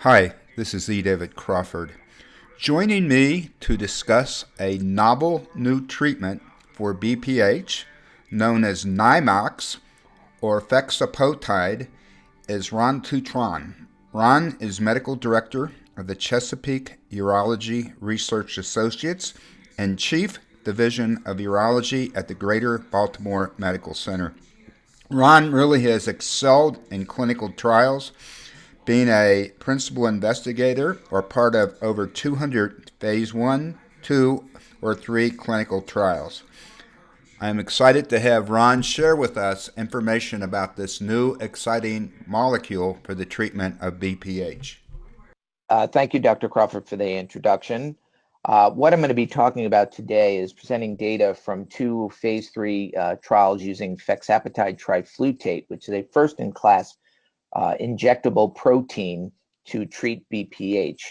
Hi, this is E. David Crawford. Joining me to discuss a novel new treatment for BPH known as NYMOX or Fexapotide is Ron Tutron. Ron is Medical Director of the Chesapeake Urology Research Associates and Chief Division of Urology at the Greater Baltimore Medical Center. Ron really has excelled in clinical trials, being a principal investigator or part of over 200 phase 1, 2, or 3 clinical trials. I am excited to have Ron share with us information about this new exciting molecule for the treatment of BPH. Thank you, Dr. Crawford, for the introduction. What I'm going to be talking about today is presenting data from two phase 3 trials using fexapatide triflutate, which is a first-in-class injectable protein to treat BPH.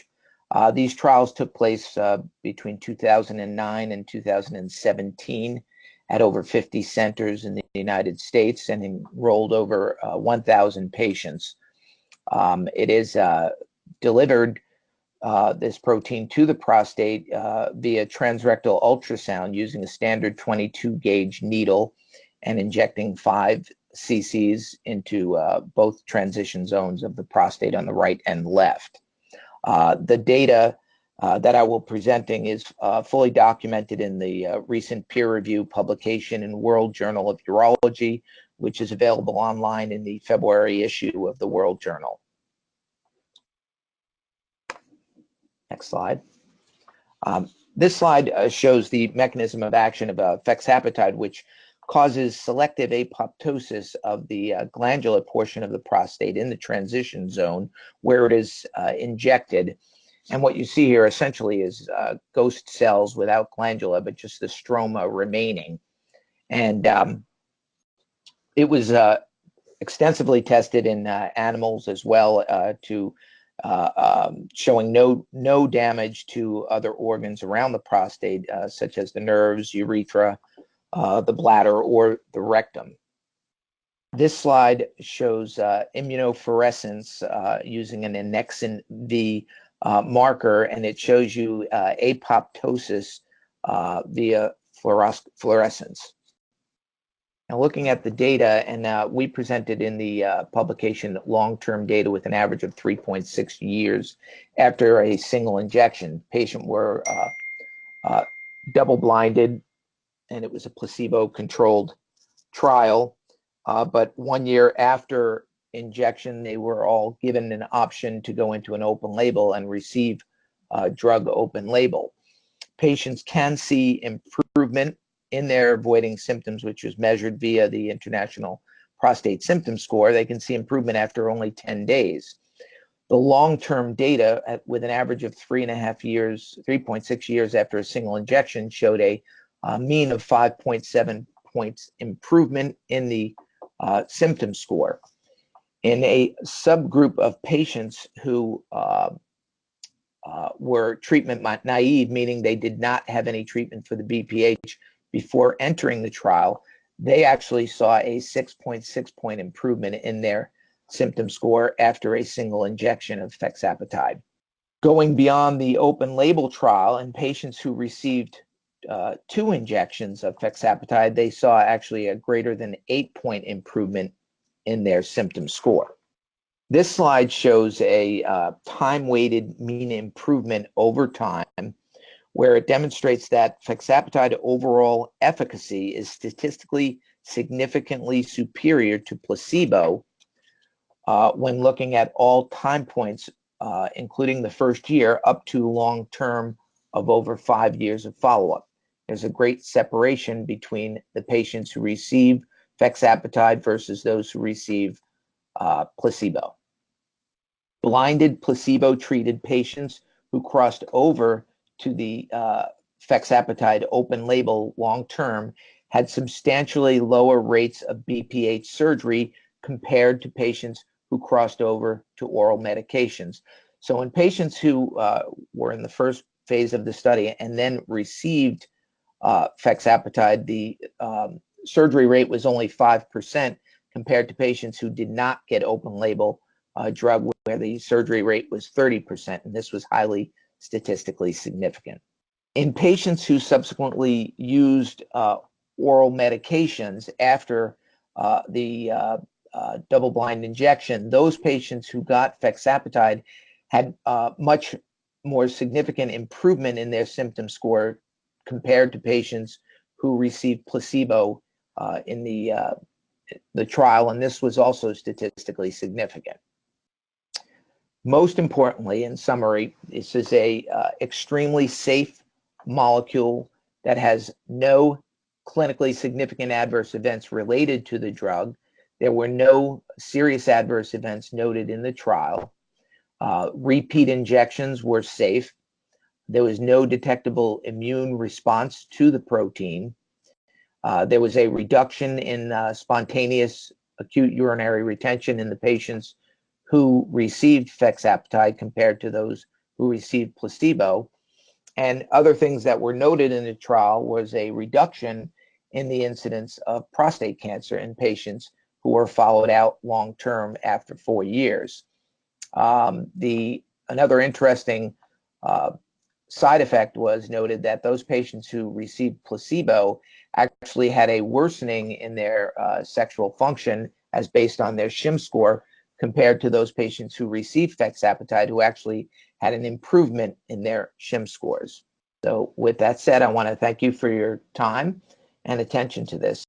These trials took place between 2009 and 2017 at over 50 centers in the United States and enrolled over 1,000 patients. It is delivered this protein to the prostate via transrectal ultrasound using a standard 22 gauge needle and injecting 5 cc's into both transition zones of the prostate on the right and left. The data that I will be presenting is fully documented in the recent peer review publication in World Journal of Urology, which is available online in the February issue of the World Journal. Next slide. This slide shows the mechanism of action of fexapatide, which causes selective apoptosis of the glandular portion of the prostate in the transition zone where it is injected. And what you see here essentially is ghost cells without glandula, but just the stroma remaining. And it was extensively tested in animals as well to showing no damage to other organs around the prostate, such as the nerves, urethra, the bladder, or the rectum. This slide shows immunofluorescence using an annexin V marker, and it shows you apoptosis via fluorescence. Now, looking at the data, and we presented in the publication long-term data with an average of 3.6 years after a single injection. Patients were double-blinded, and it was a placebo-controlled trial. But 1 year after injection, they were all given an option to go into an open label and receive drug open label. Patients can see improvement in their voiding symptoms, which was measured via the International Prostate Symptom Score. They can see improvement after only 10 days. The long-term data with an average of 3.6 years after a single injection showed a mean of 5.7 points improvement in the symptom score. In a subgroup of patients who were treatment naive, meaning they did not have any treatment for the BPH before entering the trial, they actually saw a 6.6 point improvement in their symptom score after a single injection of fexapatide. Going beyond the open label trial, in patients who received 2 injections of fexapatide, they saw actually a greater than 8 point improvement in their symptom score. This slide shows a time-weighted mean improvement over time, where it demonstrates that fexapatide overall efficacy is statistically significantly superior to placebo when looking at all time points, including the first year up to long-term of over 5 years of follow-up. There's a great separation between the patients who receive fexapatide versus those who receive placebo. Blinded placebo-treated patients who crossed over to the fexapatide open label long-term had substantially lower rates of BPH surgery compared to patients who crossed over to oral medications. So in patients who were in the first phase of the study and then received fexapatide, the surgery rate was only 5% compared to patients who did not get open label drug where the surgery rate was 30%, and this was highly statistically significant. In patients who subsequently used oral medications after the double-blind injection, those patients who got Fexapatide had much more significant improvement in their symptom score compared to patients who received placebo in the trial, and this was also statistically significant. Most importantly, in summary, this is a extremely safe molecule that has no clinically significant adverse events related to the drug. There were no serious adverse events noted in the trial. Repeat injections were safe. There was no detectable immune response to the protein. There was a reduction in spontaneous acute urinary retention in the patients who received Fexapatide compared to those who received placebo. And other things that were noted in the trial was a reduction in the incidence of prostate cancer in patients who were followed out long-term after 4 years. Another interesting side effect was noted that those patients who received placebo actually had a worsening in their sexual function as based on their SHIM score compared to those patients who received Fexapatide who actually had an improvement in their SHIM scores. So with that said, I want to thank you for your time and attention to this.